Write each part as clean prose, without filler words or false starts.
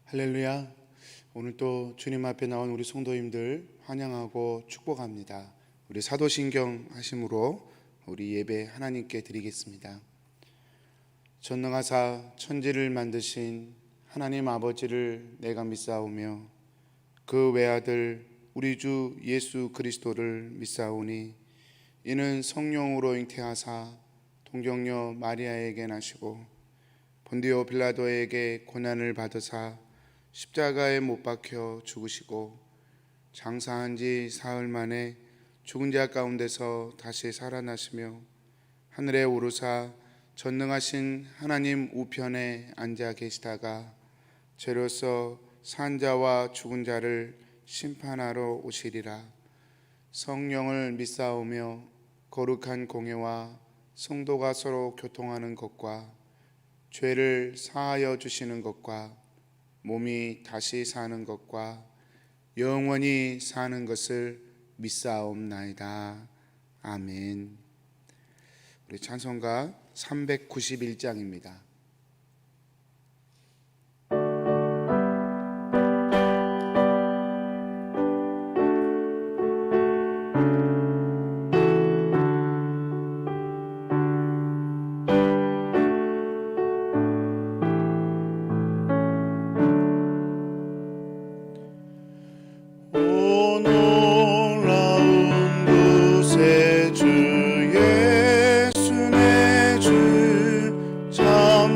할렐루야. 오늘 또 주님 앞에 나온 우리 성도님들 환영하고 축복합니다. 우리 사도신경 하심으로 우리 예배 하나님께 드리겠습니다. 전능하사 천지를 만드신 하나님 아버지를 내가 믿사오며 그 외아들 우리 주 예수 그리스도를 믿사오니 이는 성령으로 잉태하사 동정녀 마리아에게 나시고 본디오 빌라도에게 고난을 받으사 십자가에 못 박혀 죽으시고 장사한 지 사흘 만에 죽은 자 가운데서 다시 살아나시며 하늘에 오르사 전능하신 하나님 우편에 앉아 계시다가 죄로서 산 자와 죽은 자를 심판하러 오시리라. 성령을 믿사오며 거룩한 공회와 성도가 서로 교통하는 것과 죄를 사하여 주시는 것과 몸이 다시 사는 것과 영원히 사는 것을 믿사옵나이다. 아멘. 우리 찬송가 391장입니다. 주 예수 내 주 참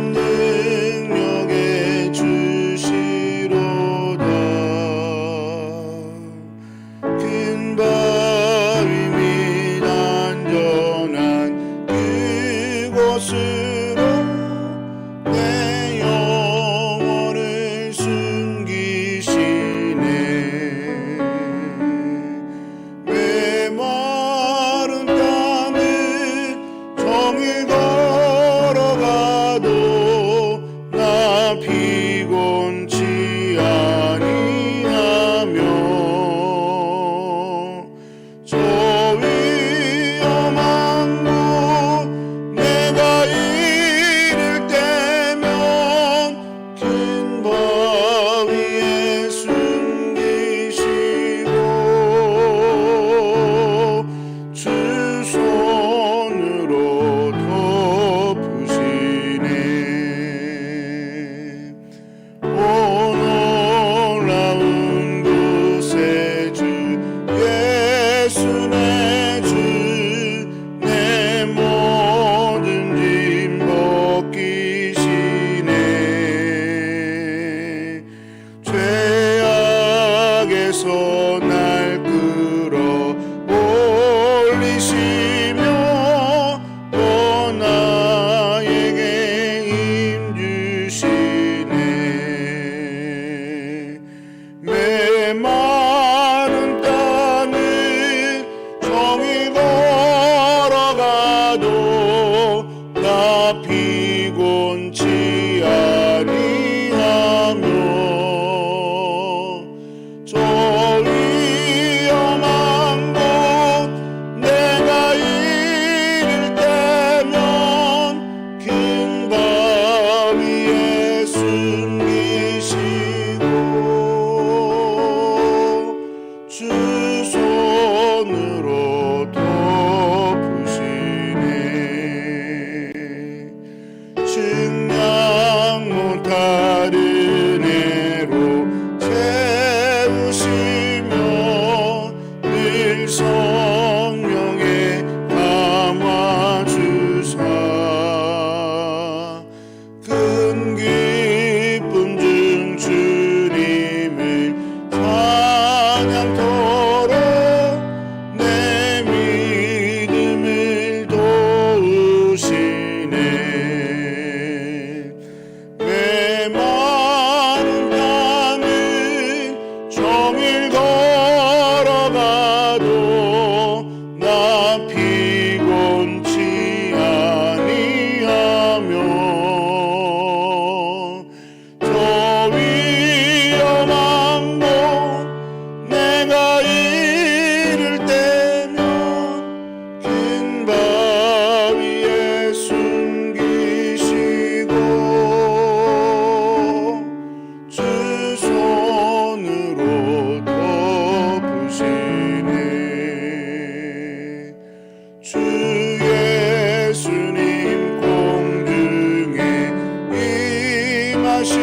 하실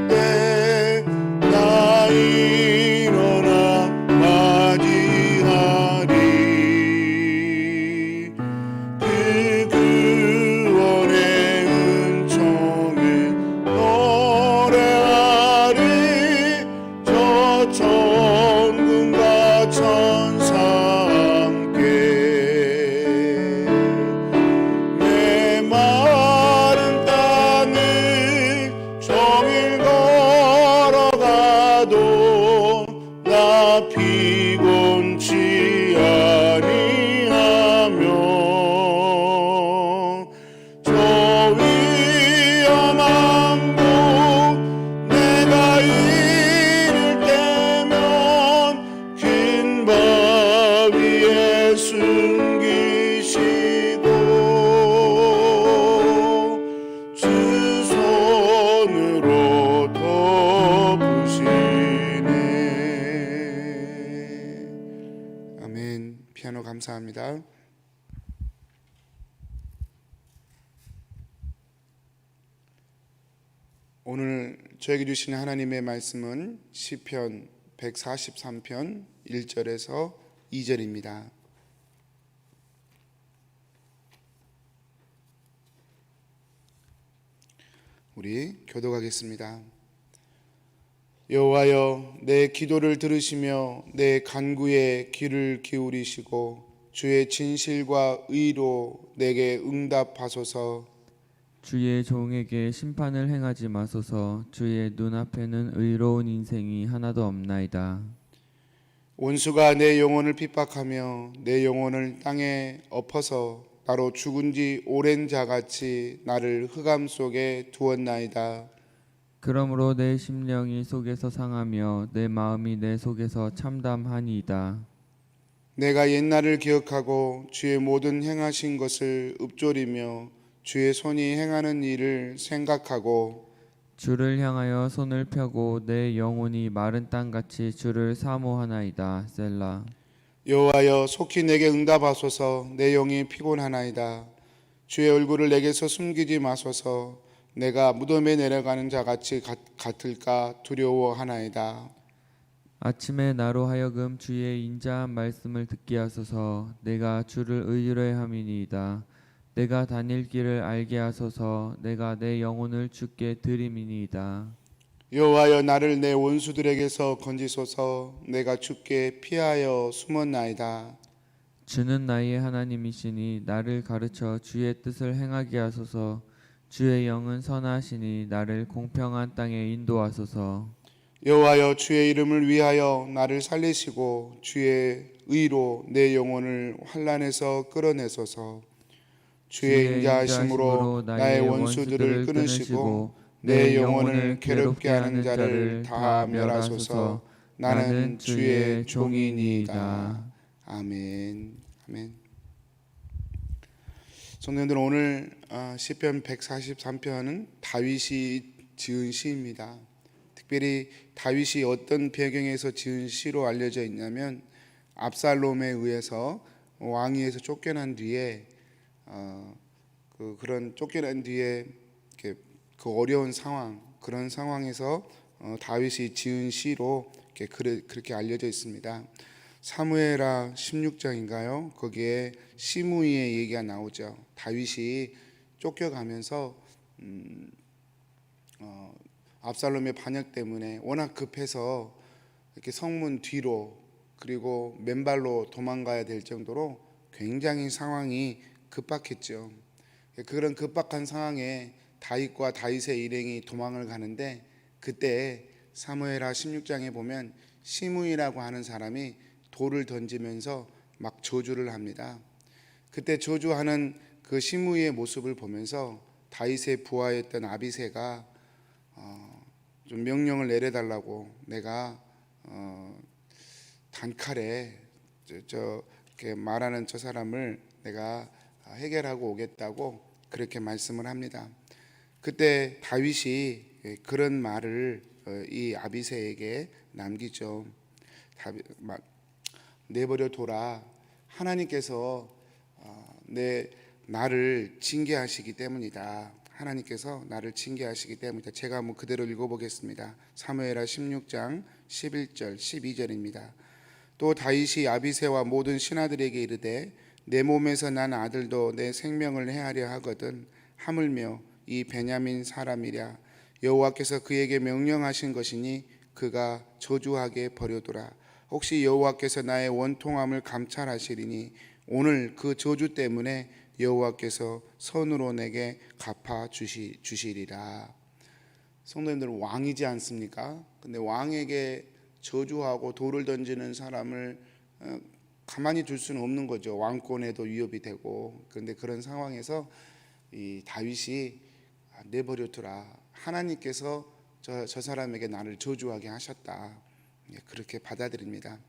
때 나 일어나 맞이하리. 그 구원의 은총을 노래하리. 저 천군과 천사 함께 내 마른 땅을 종일 걸어가도 나 피곤치 아니하며 저 위험한 곳 내가 이를 때면 긴 바 위에 숨기시고 주 손으로 덮으시네. 아멘. 피아노 감사합니다. 오늘 저에게 주신 하나님의 말씀은 시편 143편 1절에서 2절입니다. 우리 교독하겠습니다. 여호와여, 내 기도를 들으시며 내 간구에 귀를 기울이시고 주의 진실과 의로 내게 응답하소서. 주의 종에게 심판을 행하지 마소서. 주의 눈앞에는 의로운 인생이 하나도 없나이다. 원수가 내 영혼을 핍박하며 내 영혼을 땅에 엎어서 나로 죽은 지 오랜 자같이 나를 흑암 속에 두었나이다. 그러므로 내 심령이 속에서 상하며 내 마음이 내 속에서 참담하니이다. 내가 옛날을 기억하고 주의 모든 행하신 것을 읊조리며 주의 손이 행하는 일을 생각하고 주를 향하여 손을 펴고 내 영혼이 마른 땅같이 주를 사모하나이다. 셀라. 여호와여, 속히 내게 응답하소서. 내 영이 피곤하나이다. 주의 얼굴을 내게서 숨기지 마소서. 내가 무덤에 내려가는 자같이 같을까 두려워하나이다. 아침에 나로 하여금 주의 인자한 말씀을 듣게 하소서. 내가 주를 의뢰함이니이다. 내가 다닐 길을 알게 하소서. 내가 내 영혼을 주께 드림이니이다. 여호와여, 나를 내 원수들에게서 건지소서. 내가 주께 피하여 숨었나이다. 주는 나의 하나님이시니 나를 가르쳐 주의 뜻을 행하게 하소서. 주의 영은 선하시니 나를 공평한 땅에 인도하소서. 여호와여, 주의 이름을 위하여 나를 살리시고 주의 의로 내 영혼을 환난에서 끌어내소서. 주의 인자하심으로 나의 원수들을 끊으시고 내 영혼을 괴롭게 하는 자를 다 멸하소서. 나는 주의 종이니이다. 아멘. 아멘. 성도님들, 오늘 시편 143편은 다윗이 지은 시입니다. 특별히 다윗이 어떤 배경에서 지은 시로 알려져 있냐면 압살롬에 의해서 왕위에서 쫓겨난 뒤에 그런 쫓겨난 뒤에 그 어려운 상황, 그런 상황에서 다윗이 지은 시로 그렇게 알려져 있습니다. 사무엘하 16장인가요? 거기에 시므이의 얘기가 나오죠. 다윗이 쫓겨가면서 압살롬의 반역 때문에 워낙 급해서 이렇게 성문 뒤로 그리고 맨발로 도망가야 될 정도로 굉장히 상황이 급박했죠. 그런 급박한 상황에 다윗과 다윗의 일행이 도망을 가는데 그때 사무엘하 16장에 보면 시므이라고 하는 사람이 돌을 던지면서 막 저주를 합니다. 그때 저주하는 그 시므이의 모습을 보면서 다윗의 부하였던 아비새가 좀 명령을 내려달라고, 내가 단칼에 저렇게 말하는 저 사람을 내가 해결하고 오겠다고 그렇게 말씀을 합니다. 그때 다윗이 그런 말을 이 아비새에게 남기죠. 내버려 둬라. 하나님께서 나를 징계하시기 때문이다. 하나님께서 나를 징계하시기 때문이다. 제가 한번 그대로 읽어보겠습니다. 사무엘하 16장 11절 12절입니다. 또 다윗이 아비새와 모든 신하들에게 이르되 내 몸에서 난 아들도 내 생명을 해하려 하거든 하물며 이 베냐민 사람이랴 여호와께서 그에게 명령하신 것이니 그가 저주하게 버려두라. 혹시 여호와께서 나의 원통함을 감찰하시리니 오늘 그 저주 때문에 여호와께서 선으로 내게 갚아 주시리라. 성도님들, 왕이지 않습니까? 근데 왕에게 저주하고 돌을 던지는 사람을 가만히 둘 수는 없는 거죠. 왕권에도 위협이 되고. 그런데 그런 상황에서 이 다윗이 내버려 두라. 하나님께서 저 사람에게 나를 저주하게 하셨다. 그렇게 받아들입니다.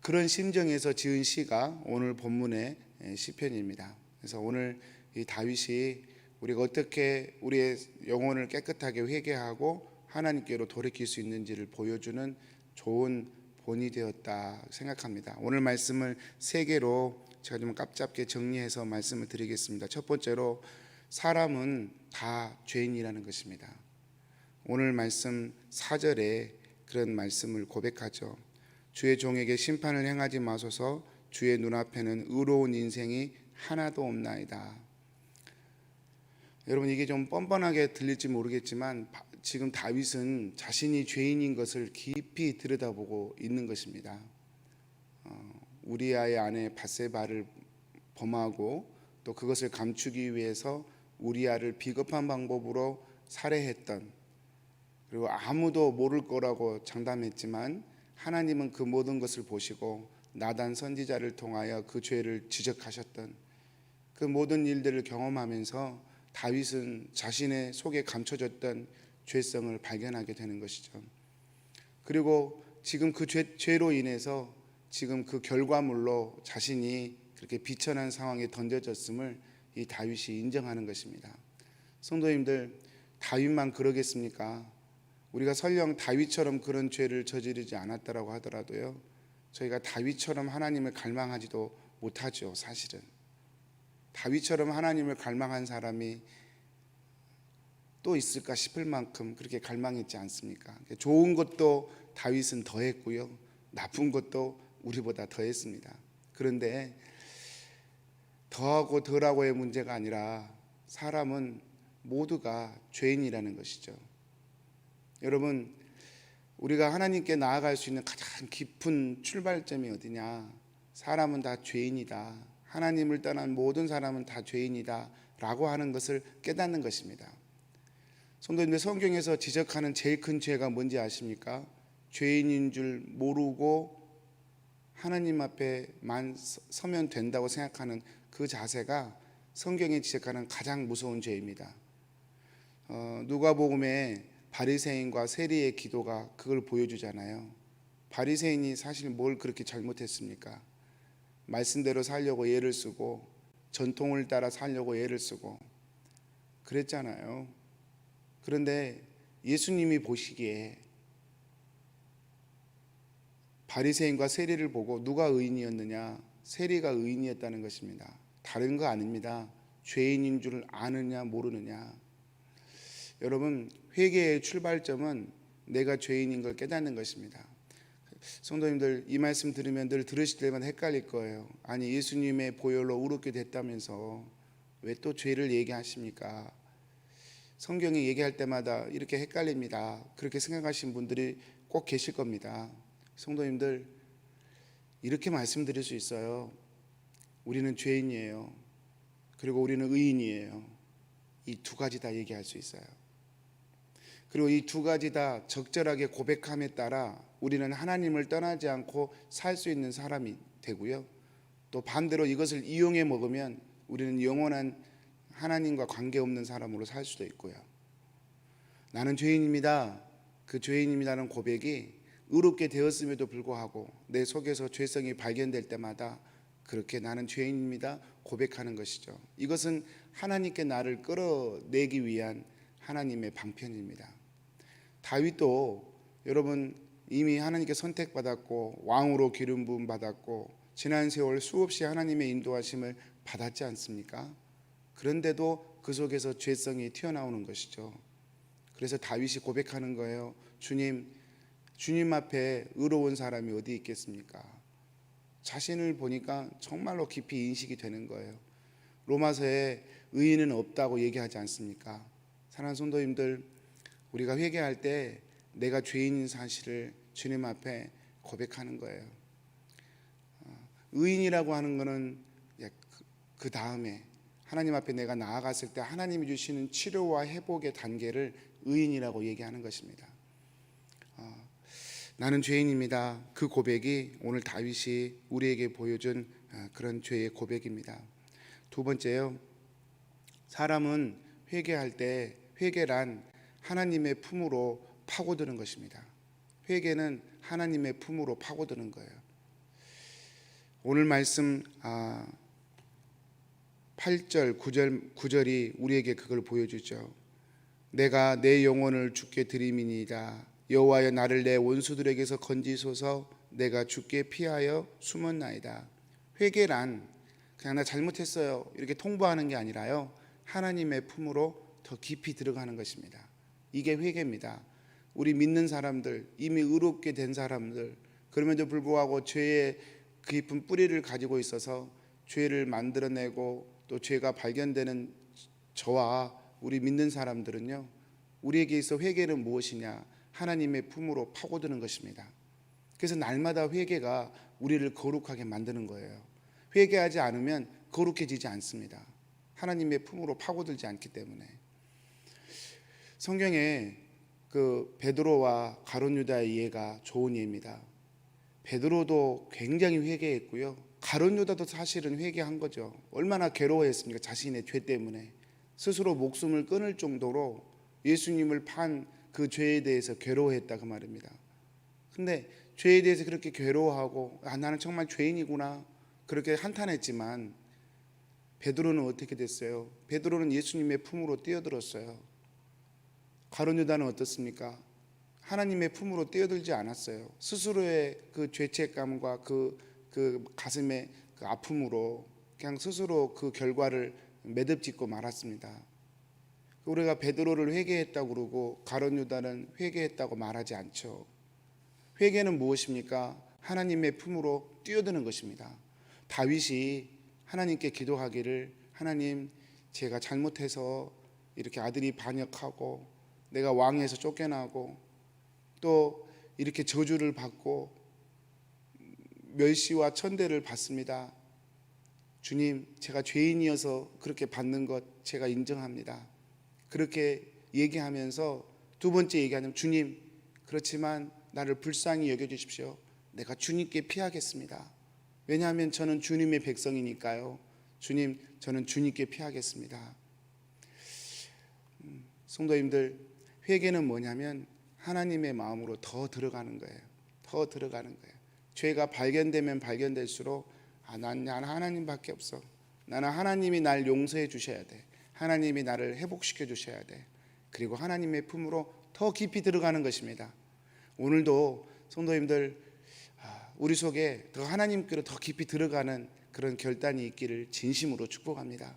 그런 심정에서 지은 시가 오늘 본문의 시편입니다. 그래서 오늘 이 다윗이 우리가 어떻게 우리의 영혼을 깨끗하게 회개하고 하나님께로 돌이킬 수 있는지를 보여주는 좋은 본이 되었다 생각합니다. 오늘 말씀을 세 개로 제가 좀 깝잡게 정리해서 말씀을 드리겠습니다. 첫 번째로 사람은 다 죄인이라는 것입니다. 오늘 말씀 4절에 그런 말씀을 고백하죠. 주의 종에게 심판을 행하지 마소서. 주의 눈앞에는 의로운 인생이 하나도 없나이다. 여러분, 이게 좀 뻔뻔하게 들릴지 모르겠지만 지금 다윗은 자신이 죄인인 것을 깊이 들여다보고 있는 것입니다. 우리아의 아내 밧세바를 범하고 또 그것을 감추기 위해서 우리아를 비겁한 방법으로 살해했던, 그리고 아무도 모를 거라고 장담했지만 하나님은 그 모든 것을 보시고 나단 선지자를 통하여 그 죄를 지적하셨던 그 모든 일들을 경험하면서 다윗은 자신의 속에 감춰졌던 죄성을 발견하게 되는 것이죠. 그리고 지금 그 죄로 인해서 지금 그 결과물로 자신이 그렇게 비천한 상황에 던져졌음을 이 다윗이 인정하는 것입니다. 성도님들, 다윗만 그러겠습니까? 우리가 설령 다윗처럼 그런 죄를 저지르지 않았다라고 하더라도요, 저희가 다윗처럼 하나님을 갈망하지도 못하죠. 사실은 다윗처럼 하나님을 갈망한 사람이 또 있을까 싶을 만큼 그렇게 갈망했지 않습니까? 좋은 것도 다윗은 더했고요, 나쁜 것도 우리보다 더했습니다. 그런데 더하고 덜하고의 문제가 아니라 사람은 모두가 죄인이라는 것이죠. 여러분, 우리가 하나님께 나아갈 수 있는 가장 깊은 출발점이 어디냐? 사람은 다 죄인이다. 하나님을 떠난 모든 사람은 다 죄인이다 라고 하는 것을 깨닫는 것입니다. 성도님들, 성경에서 지적하는 제일 큰 죄가 뭔지 아십니까? 죄인인 줄 모르고 하나님 앞에만 서면 된다고 생각하는 그 자세가 성경이 지적하는 가장 무서운 죄입니다. 누가복음에 바리새인과 세리의 기도가 그걸 보여주잖아요. 바리새인이 사실 뭘 그렇게 잘못했습니까? 말씀대로 살려고 애를 쓰고 전통을 따라 살려고 애를 쓰고 그랬잖아요. 그런데 예수님이 보시기에 바리새인과 세리를 보고 누가 의인이었느냐? 세리가 의인이었다는 것입니다. 다른 거 아닙니다. 죄인인 줄 아느냐 모르느냐. 여러분, 회개의 출발점은 내가 죄인인 걸 깨닫는 것입니다. 성도님들, 이 말씀 들으면 늘 들으실 때마다 헷갈릴 거예요. 아니, 예수님의 보혈로 의롭게 됐다면서 왜 또 죄를 얘기하십니까? 성경이 얘기할 때마다 이렇게 헷갈립니다. 그렇게 생각하신 분들이 꼭 계실 겁니다. 성도님들, 이렇게 말씀드릴 수 있어요. 우리는 죄인이에요. 그리고 우리는 의인이에요. 이 두 가지 다 얘기할 수 있어요. 그리고 이 두 가지 다 적절하게 고백함에 따라 우리는 하나님을 떠나지 않고 살 수 있는 사람이 되고요, 또 반대로 이것을 이용해 먹으면 우리는 영원한 하나님과 관계없는 사람으로 살 수도 있고요. 나는 죄인입니다. 그 죄인입니다는 고백이 의롭게 되었음에도 불구하고 내 속에서 죄성이 발견될 때마다 그렇게 나는 죄인입니다 고백하는 것이죠. 이것은 하나님께 나를 끌어내기 위한 하나님의 방편입니다. 다윗도 여러분 이미 하나님께 선택받았고 왕으로 기름 부음 받았고 지난 세월 수없이 하나님의 인도하심을 받았지 않습니까? 그런데도 그 속에서 죄성이 튀어나오는 것이죠. 그래서 다윗이 고백하는 거예요. 주님 앞에 의로운 사람이 어디 있겠습니까? 자신을 보니까 정말로 깊이 인식이 되는 거예요. 로마서에 의인은 없다고 얘기하지 않습니까? 사랑하는 성도님들, 우리가 회개할 때 내가 죄인인 사실을 주님 앞에 고백하는 거예요. 의인이라고 하는 것은 그 다음에 하나님 앞에 내가 나아갔을 때 하나님이 주시는 치료와 회복의 단계를 의인이라고 얘기하는 것입니다. 나는 죄인입니다. 그 고백이 오늘 다윗이 우리에게 보여준 그런 죄의 고백입니다. 두 번째요, 사람은 회개할 때 회개란 하나님의 품으로 파고드는 것입니다. 회개는 하나님의 품으로 파고드는 거예요. 오늘 말씀 8절 9절이 우리에게 그걸 보여주죠. 내가 내 영혼을 주께 드림이니이다. 여호와여 나를 내 원수들에게서 건지소서. 내가 주께 피하여 숨었나이다. 회개란 그냥 나 잘못했어요 이렇게 통보하는 게 아니라요, 하나님의 품으로 더 깊이 들어가는 것입니다. 이게 회개입니다. 우리 믿는 사람들, 이미 의롭게 된 사람들, 그럼에도 불구하고 죄의 깊은 뿌리를 가지고 있어서 죄를 만들어내고 또 죄가 발견되는 저와 우리 믿는 사람들은요, 우리에게 있어 회개는 무엇이냐? 하나님의 품으로 파고드는 것입니다. 그래서 날마다 회개가 우리를 거룩하게 만드는 거예요. 회개하지 않으면 거룩해지지 않습니다. 하나님의 품으로 파고들지 않기 때문에. 성경에 그 베드로와 가룟 유다의 예가 좋은 예입니다. 베드로도 굉장히 회개했고요, 가룟 유다도 사실은 회개한 거죠. 얼마나 괴로워했습니까? 자신의 죄 때문에 스스로 목숨을 끊을 정도로 예수님을 판 그 죄에 대해서 괴로워했다 그 말입니다. 근데 죄에 대해서 그렇게 괴로워하고 나는 정말 죄인이구나 그렇게 한탄했지만 베드로는 어떻게 됐어요? 베드로는 예수님의 품으로 뛰어들었어요. 가룟 유다는 어떻습니까? 하나님의 품으로 뛰어들지 않았어요. 스스로의 그 죄책감과 그 가슴의 그 아픔으로 그냥 스스로 그 결과를 매듭짓고 말았습니다. 우리가 베드로를 회개했다고 그러고 가룟 유다는 회개했다고 말하지 않죠. 회개는 무엇입니까? 하나님의 품으로 뛰어드는 것입니다. 다윗이 하나님께 기도하기를, 하나님 제가 잘못해서 이렇게 아들이 반역하고 내가 왕에서 쫓겨나고 또 이렇게 저주를 받고 멸시와 천대를 받습니다. 주님, 제가 죄인이어서 그렇게 받는 것 제가 인정합니다. 그렇게 얘기하면서 두 번째 얘기하면, 주님 그렇지만 나를 불쌍히 여겨주십시오. 내가 주님께 피하겠습니다. 왜냐하면 저는 주님의 백성이니까요. 주님, 저는 주님께 피하겠습니다. 성도님들, 회개는 뭐냐면 하나님의 마음으로 더 들어가는 거예요. 더 들어가는 거예요. 죄가 발견되면 발견될수록 나는 하나님밖에 없어. 나는 하나님이 날 용서해 주셔야 돼. 하나님이 나를 회복시켜 주셔야 돼. 그리고 하나님의 품으로 더 깊이 들어가는 것입니다. 오늘도 성도님들, 우리 속에 더 하나님께로 더 깊이 들어가는 그런 결단이 있기를 진심으로 축복합니다.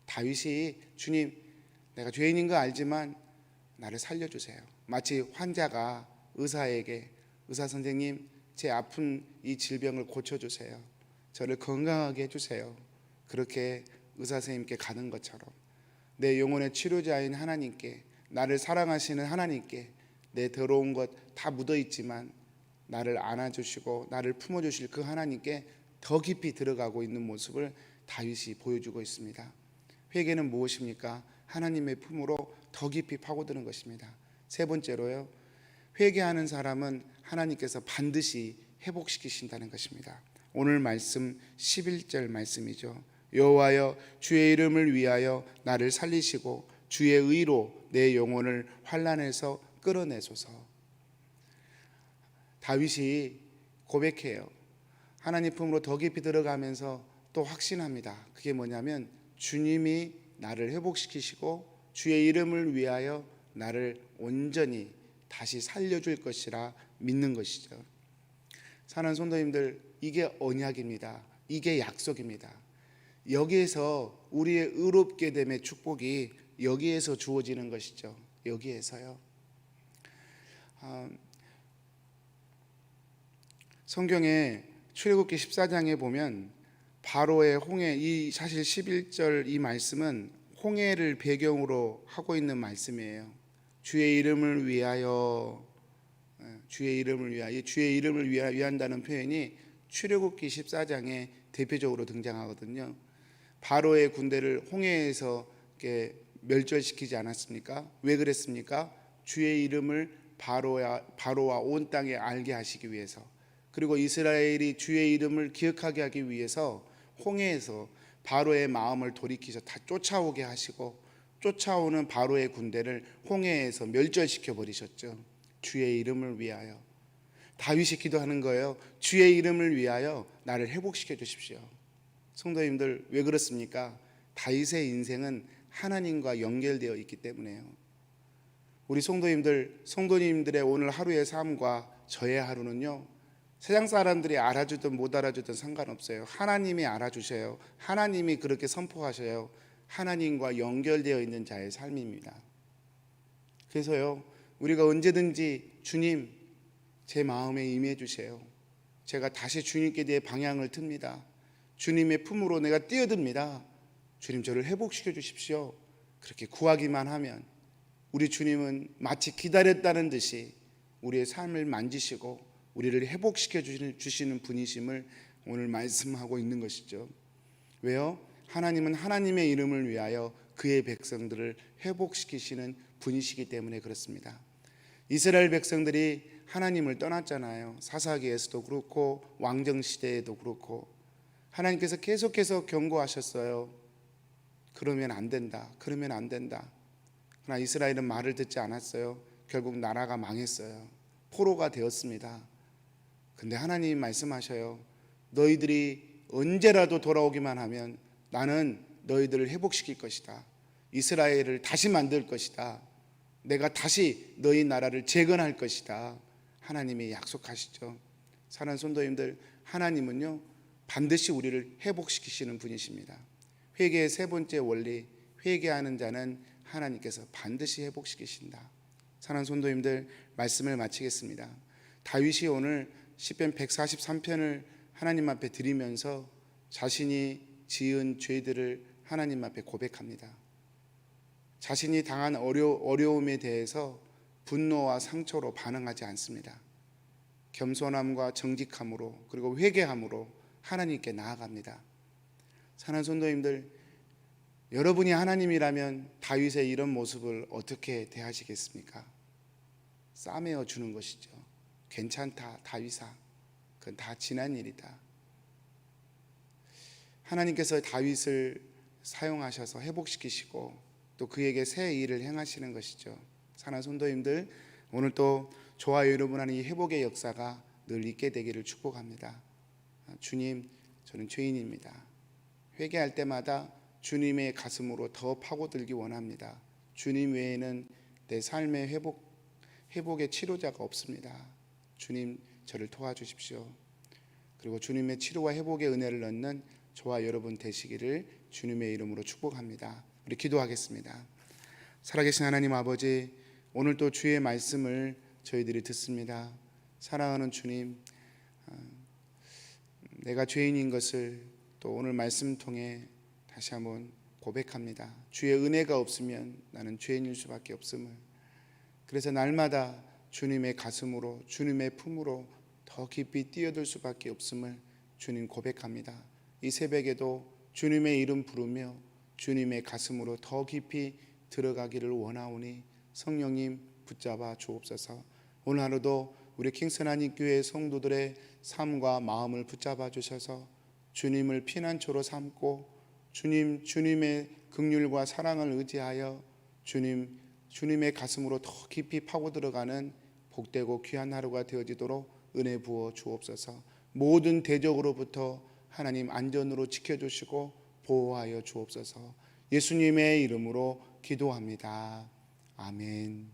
다윗이, 주님 내가 죄인인 거 알지만 나를 살려주세요. 마치 환자가 의사에게, 의사 선생님 제 아픈 이 질병을 고쳐주세요. 저를 건강하게 해주세요. 그렇게 의사 선생님께 가는 것처럼 내 영혼의 치료자인 하나님께, 나를 사랑하시는 하나님께 내 더러운 것 다 묻어있지만 나를 안아주시고 나를 품어주실 그 하나님께 더 깊이 들어가고 있는 모습을 다윗이 보여주고 있습니다. 회개는 무엇입니까? 하나님의 품으로 더 깊이 파고드는 것입니다. 세 번째로요, 회개하는 사람은 하나님께서 반드시 회복시키신다는 것입니다. 오늘 말씀 11절 말씀이죠. 여호와여 주의 이름을 위하여 나를 살리시고 주의 의로 내 영혼을 환난에서 끌어내소서. 다윗이 고백해요. 하나님 품으로 더 깊이 들어가면서 또 확신합니다. 그게 뭐냐면 주님이 나를 회복시키시고 주의 이름을 위하여 나를 온전히 다시 살려줄 것이라 믿는 것이죠. 사랑하는 성도님들, 이게 언약입니다. 이게 약속입니다. 여기에서 우리의 의롭게 됨의 축복이 여기에서 주어지는 것이죠. 여기에서요. 성경에 출애굽기 14장에 보면 바로의 홍해, 이 사실 11절 이 말씀은 홍해를 배경으로 하고 있는 말씀이에요. 주의 이름을 위하여, 주의 이름을 위하여, 주의 이름을 위한다는 표현이 출애굽기 14장에 대표적으로 등장하거든요. 바로의 군대를 홍해에서 이렇게 멸절시키지 않았습니까? 왜 그랬습니까? 주의 이름을 바로와 온 땅에 알게 하시기 위해서, 그리고 이스라엘이 주의 이름을 기억하게 하기 위해서 홍해에서 바로의 마음을 돌이키셔 다 쫓아오게 하시고, 쫓아오는 바로의 군대를 홍해에서 멸절시켜 버리셨죠. 주의 이름을 위하여. 다윗이 기도하는 거예요. 주의 이름을 위하여 나를 회복시켜 주십시오. 성도님들, 왜 그렇습니까? 다윗의 인생은 하나님과 연결되어 있기 때문에요. 우리 성도님들의 오늘 하루의 삶과 저의 하루는요, 세상 사람들이 알아주든 못 알아주든 상관없어요. 하나님이 알아주셔요. 하나님이 그렇게 선포하셔요. 하나님과 연결되어 있는 자의 삶입니다. 그래서요, 우리가 언제든지 주님, 제 마음에 임해 주세요. 제가 다시 주님께 대해 방향을 틉니다. 주님의 품으로 내가 뛰어듭니다. 주님, 저를 회복시켜 주십시오. 그렇게 구하기만 하면 우리 주님은 마치 기다렸다는 듯이 우리의 삶을 만지시고 우리를 회복시켜 주시는 분이심을 오늘 말씀하고 있는 것이죠. 왜요? 하나님은 하나님의 이름을 위하여 그의 백성들을 회복시키시는 분이시기 때문에 그렇습니다. 이스라엘 백성들이 하나님을 떠났잖아요. 사사기에서도 그렇고 왕정시대에도 그렇고 하나님께서 계속해서 경고하셨어요. 그러면 안 된다. 그러면 안 된다. 그러나 이스라엘은 말을 듣지 않았어요. 결국 나라가 망했어요. 포로가 되었습니다. 근데 하나님이 말씀하셔요. 너희들이 언제라도 돌아오기만 하면 나는 너희들을 회복시킬 것이다. 이스라엘을 다시 만들 것이다. 내가 다시 너희 나라를 재건할 것이다. 하나님이 약속하시죠. 사랑하는 성도님들, 하나님은요 반드시 우리를 회복시키시는 분이십니다. 회개의 세 번째 원리, 회개하는 자는 하나님께서 반드시 회복시키신다. 사랑하는 성도님들, 말씀을 마치겠습니다. 다윗이 오늘 시편 143편을 하나님 앞에 드리면서 자신이 지은 죄들을 하나님 앞에 고백합니다. 자신이 당한 어려움에 대해서 분노와 상처로 반응하지 않습니다. 겸손함과 정직함으로, 그리고 회개함으로 하나님께 나아갑니다. 사랑하는 성도님들, 여러분이 하나님이라면 다윗의 이런 모습을 어떻게 대하시겠습니까? 싸매어 주는 것이죠. 괜찮다 다윗아, 그건 다 지난 일이다. 하나님께서 다윗을 사용하셔서 회복시키시고 또 그에게 새 일을 행하시는 것이죠. 사랑하는 성도님들, 오늘 또 저와 여러분 안에 이 회복의 역사가 늘 있게 되기를 축복합니다. 주님, 저는 죄인입니다. 회개할 때마다 주님의 가슴으로 더 파고들기 원합니다. 주님 외에는 내 삶의 회복의 치료자가 없습니다. 주님, 저를 도와주십시오. 그리고 주님의 치료와 회복의 은혜를 얻는 저와 여러분 되시기를 주님의 이름으로 축복합니다. 우리 기도하겠습니다. 살아계신 하나님 아버지, 오늘 또 주의 말씀을 저희들이 듣습니다. 사랑하는 주님, 내가 죄인인 것을 또 오늘 말씀 통해 다시 한번 고백합니다. 주의 은혜가 없으면 나는 죄인일 수밖에 없음을. 그래서 날마다 주님의 가슴으로, 주님의 품으로 더 깊이 뛰어들 수밖에 없음을 주님 고백합니다. 이 새벽에도 주님의 이름 부르며 주님의 가슴으로 더 깊이 들어가기를 원하오니 성령님 붙잡아 주옵소서. 오늘 하루도 우리 킹슨 한인교회 성도들의 삶과 마음을 붙잡아 주셔서 주님을 피난처로 삼고 주님의 긍휼과 사랑을 의지하여 주님의 가슴으로 더 깊이 파고 들어가는 복되고 귀한 하루가 되어지도록 은혜 부어 주옵소서. 모든 대적으로부터 하나님 안전으로 지켜주시고 보호하여 주옵소서. 예수님의 이름으로 기도합니다. 아멘.